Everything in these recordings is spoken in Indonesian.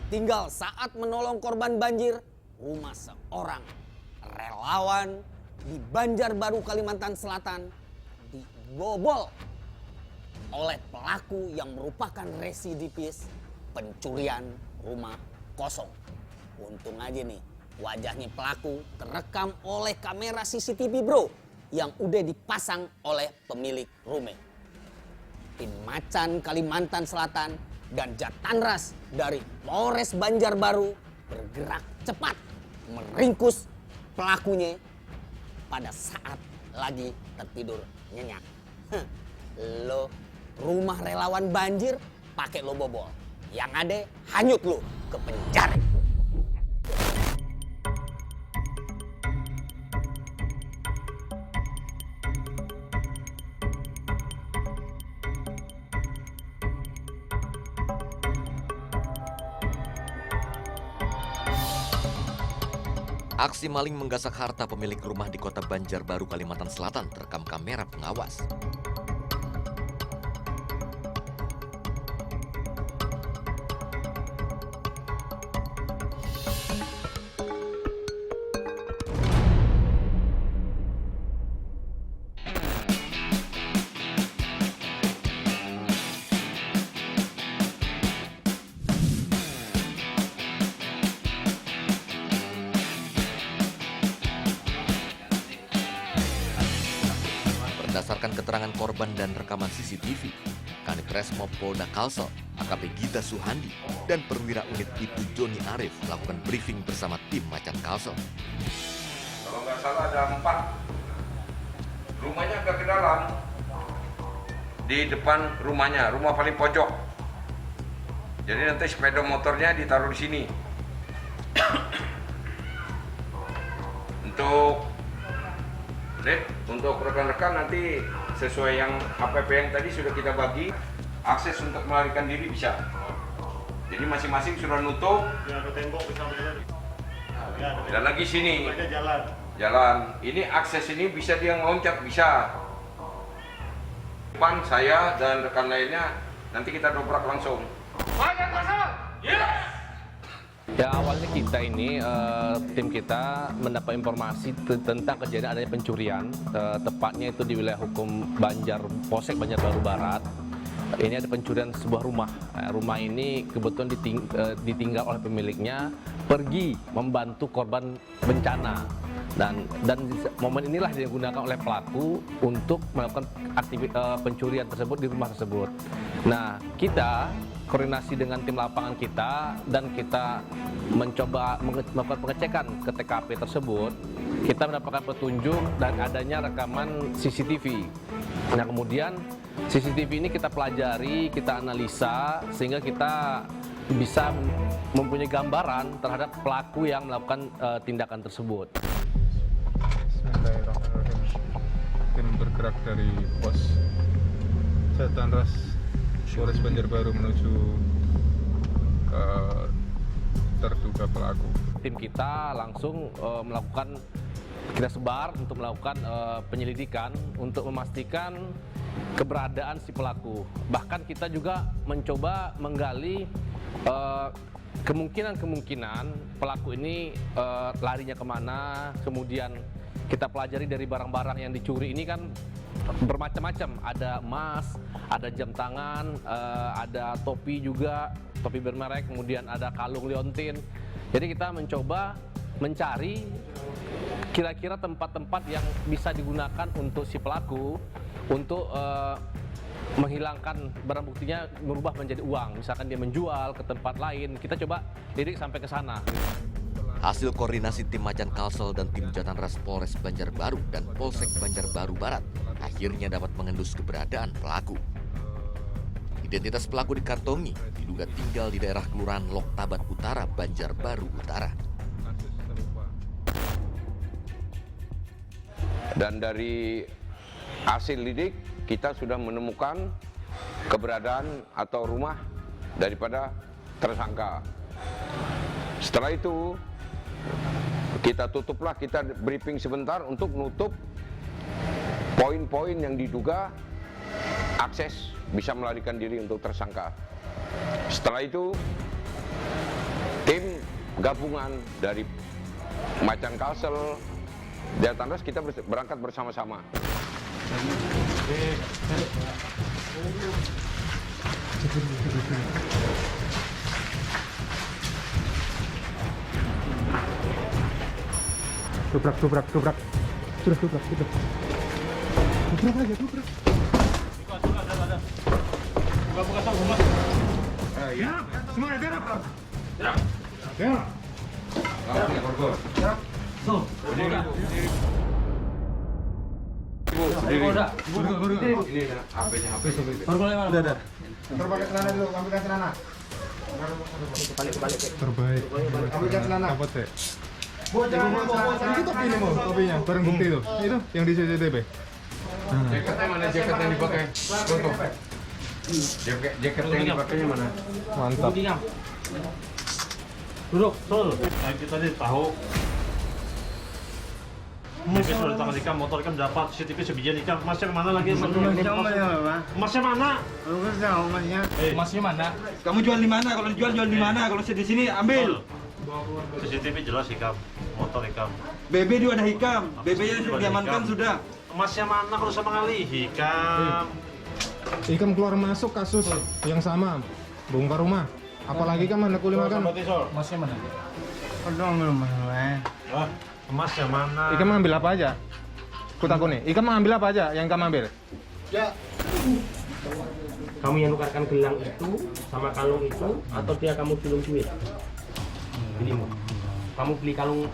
Ditinggal saat menolong korban banjir, rumah seorang relawan di Banjarbaru, Kalimantan Selatan dibobol oleh pelaku yang merupakan residivis pencurian rumah kosong. Untung aja nih, wajahnya pelaku terekam oleh kamera CCTV bro yang udah dipasang oleh pemilik rumah. Tim Macan Kalimantan Selatan dan Jatanras dari Polres Banjarbaru bergerak cepat meringkus pelakunya pada saat lagi tertidur nyenyak. Lo rumah relawan banjir pakai lo bobol, yang ada hanyut lo ke penjara. Aksi maling menggasak harta pemilik rumah di kota Banjarbaru, Kalimantan Selatan terekam kamera pengawas. Berdasarkan keterangan korban dan rekaman CCTV, Kanit Resmob Polda Kalsel, AKP Gita Suhandi, dan Perwira Unit Ibtu Joni Arif melakukan briefing bersama tim Macan Kalsel. Kalau nggak salah ada 4. Rumahnya agak ke dalam. Di depan rumahnya, rumah paling pojok. Jadi nanti sepeda motornya ditaruh di sini. Untuk rekan-rekan nanti sesuai yang APP yang tadi sudah kita bagi, akses untuk melarikan diri bisa. Jadi masing-masing sudah nutup. Ya, ada tembok bisa berjalan. Ya, ada Dan lagi sini. jalan. Jalan. Ini akses ini bisa dia ngeloncat bisa. Depan saya dan rekan lainnya nanti kita dobrak langsung. Ya awalnya kita ini tim kita mendapat informasi tentang kejadian adanya pencurian, tepatnya itu di wilayah hukum Polsek Banjarbaru Barat. Ini ada pencurian sebuah rumah. Rumah ini kebetulan ditinggal oleh pemiliknya pergi membantu korban bencana. Dan momen inilah yang digunakan oleh pelaku untuk melakukan aktivitas pencurian tersebut di rumah tersebut. Nah, kita koordinasi dengan tim lapangan kita dan kita mencoba melakukan pengecekan ke TKP tersebut. Kita mendapatkan petunjuk dan adanya rekaman CCTV. Nah, kemudian CCTV ini kita pelajari, kita analisa sehingga kita bisa mempunyai gambaran terhadap pelaku yang melakukan tindakan tersebut. Bismillahirrahmanirrahim. Tim bergerak dari pos Jatanras Polres Banjarbaru menuju ke terduga pelaku. Tim kita langsung kita sebar untuk melakukan penyelidikan untuk memastikan keberadaan si pelaku. Bahkan kita juga mencoba menggali kemungkinan pelaku ini larinya kemana. Kemudian kita pelajari dari barang-barang yang dicuri ini kan bermacam-macam, ada emas, ada jam tangan, ada topi juga, topi bermerek, kemudian ada kalung liontin. Jadi kita mencoba mencari kira-kira tempat-tempat yang bisa digunakan untuk si pelaku untuk menghilangkan barang buktinya, merubah menjadi uang. Misalkan dia menjual ke tempat lain, kita coba lirik sampai ke sana. Hasil koordinasi tim Macan Kalsel dan tim Jatanras Polres Banjarbaru dan Polsek Banjarbaru Barat akhirnya dapat mengendus keberadaan pelaku. Identitas pelaku dikantongi, diduga tinggal di daerah Kelurahan Loktabat Utara, Banjarbaru Utara. Dan dari hasil lidik kita sudah menemukan keberadaan atau rumah daripada tersangka. Setelah itu kita briefing sebentar untuk nutup poin-poin yang diduga akses bisa melarikan diri untuk tersangka. Setelah itu tim gabungan dari Macan Kalsel, Jatan Ras, kita berangkat bersama-sama. Tubrak. Sudah tubrak aja, tubrak. Buka semua. Ya, semuanya gerak. Ya. Gerak. Terbaik celana dulu, ambilkan celana. Terbaik. Ambilkan celana. Apa teh? Itu topi ini mau, topinya, barang bukti itu. Itu yang di CCTV. Jaketnya mana, jaket yang dipakai? Foto. Jaket yang dipakainya mana? Mantap. Duduk, Sol. Nah, kita nih tahu. BP sudah tangan ikan, motor ikan dapat, CCTV sebiji ikan. Masnya mana lagi? Masnya mana? Masnya mana? Kamu jual di mana? Kalau jual di mana? Kalau di sini ambil. CCTV jelas ikan, motor ikan. BB juga ada hikam. BB-nya sudah diamankan sudah. Masnya mana kalau sama kali? Hikam. Ikam keluar masuk kasus yang sama, bongkar rumah. Apalagi kan mana kuliah makan? Masnya mana? Ah, Masnya mana? Ikam ambil apa aja? Kutaku nih, Ikam ambil apa aja yang kamu ambil? Kamu yang nukarkan gelang itu sama kalung itu atau dia kamu belum duit? Binimu. Kamu beli kalung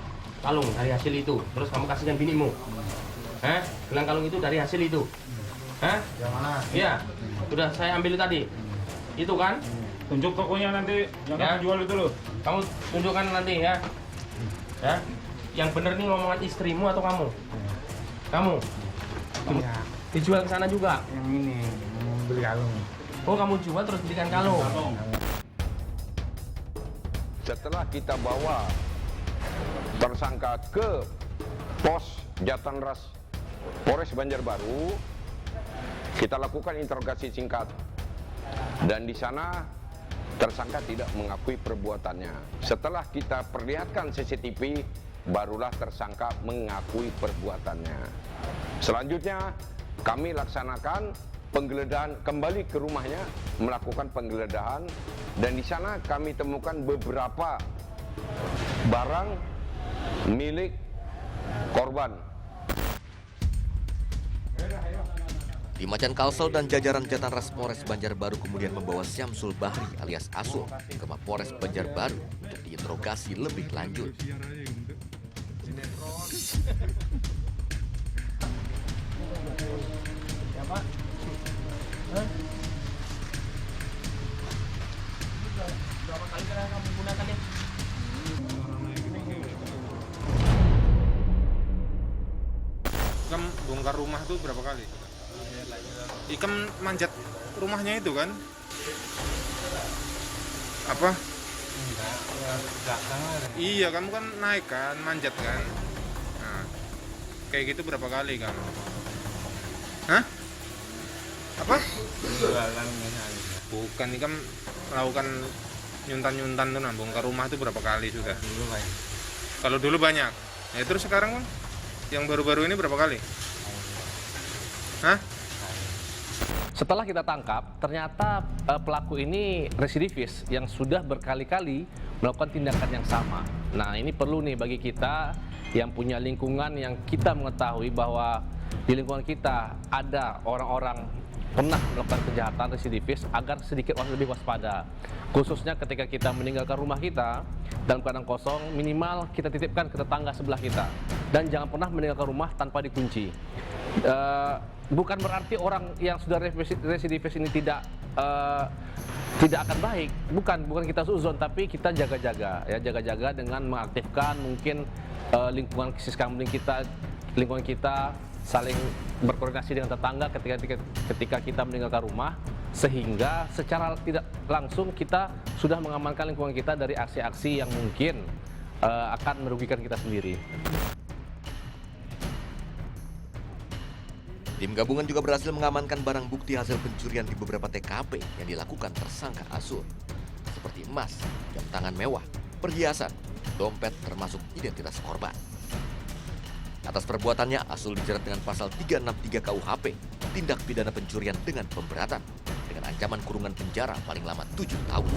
dari hasil itu, terus kamu kasihkan binimu. Hah? Gelang kalung itu dari hasil itu. Hah? Yang mana? Iya. Sudah saya ambil tadi. Itu kan? Tunjuk tokonya nanti yang Ya. kamu jual itu loh. Kamu tunjukkan nanti ya. Ya. Yang bener nih ngomongan istrimu atau kamu? Kamu? Ya, Dijual ke sana juga? yang ini beli kalung. Oh, kamu jual terus belikan kalung? Setelah kita bawa tersangka ke pos Jatan Ras Polres Banjarbaru, kita lakukan interogasi singkat, dan di sana tersangka tidak mengakui perbuatannya. Setelah kita perlihatkan CCTV, barulah tersangka mengakui perbuatannya. Selanjutnya kami laksanakan penggeledahan kembali ke rumahnya, melakukan penggeledahan, dan di sana kami temukan beberapa barang milik korban. Tim Macan Kalsel dan jajaran Jatan Ras Polres Banjarbaru kemudian membawa Syamsul Bahri alias Asul ke Mapolres Banjarbaru untuk diinterogasi lebih lanjut. Berapa kali kamu menggunakannya? Ikam bongkar rumah tuh berapa kali? Ikam manjat rumahnya itu kan? Apa? Iya, kamu kan naik kan, manjat kan? Nah, kayak gitu berapa kali kamu? Hah? Apa? Bukan, Ikam melakukan nyuntan-nyuntan tuh, nah, bongkar rumah tuh berapa kali sudah? Kalau dulu banyak. Ya terus sekarang kan? Yang baru-baru ini berapa kali? Hah? Setelah kita tangkap, ternyata pelaku ini residivis yang sudah berkali-kali melakukan tindakan yang sama. Nah, ini perlu nih bagi kita yang punya lingkungan yang kita mengetahui bahwa di lingkungan kita ada orang-orang pernah melakukan kejahatan residivis agar sedikit lebih waspada. Khususnya ketika kita meninggalkan rumah kita dalam keadaan kosong, minimal kita titipkan ke tetangga sebelah kita. Dan jangan pernah meninggalkan rumah tanpa dikunci. Bukan berarti orang yang sudah residivis ini tidak akan baik. Bukan kita suzon, tapi kita jaga-jaga ya, jaga-jaga dengan mengaktifkan mungkin lingkungan lingkungan kita saling berkoordinasi dengan tetangga ketika kita meninggalkan rumah, sehingga secara tidak langsung kita sudah mengamankan lingkungan kita dari aksi-aksi yang mungkin akan merugikan kita sendiri. Tim gabungan juga berhasil mengamankan barang bukti hasil pencurian di beberapa TKP yang dilakukan tersangka Asul, seperti emas, jam tangan mewah, perhiasan, dompet termasuk identitas korban. Atas perbuatannya, Asul dijerat dengan pasal 363 KUHP, tindak pidana pencurian dengan pemberatan, dengan ancaman kurungan penjara paling lama 7 tahun.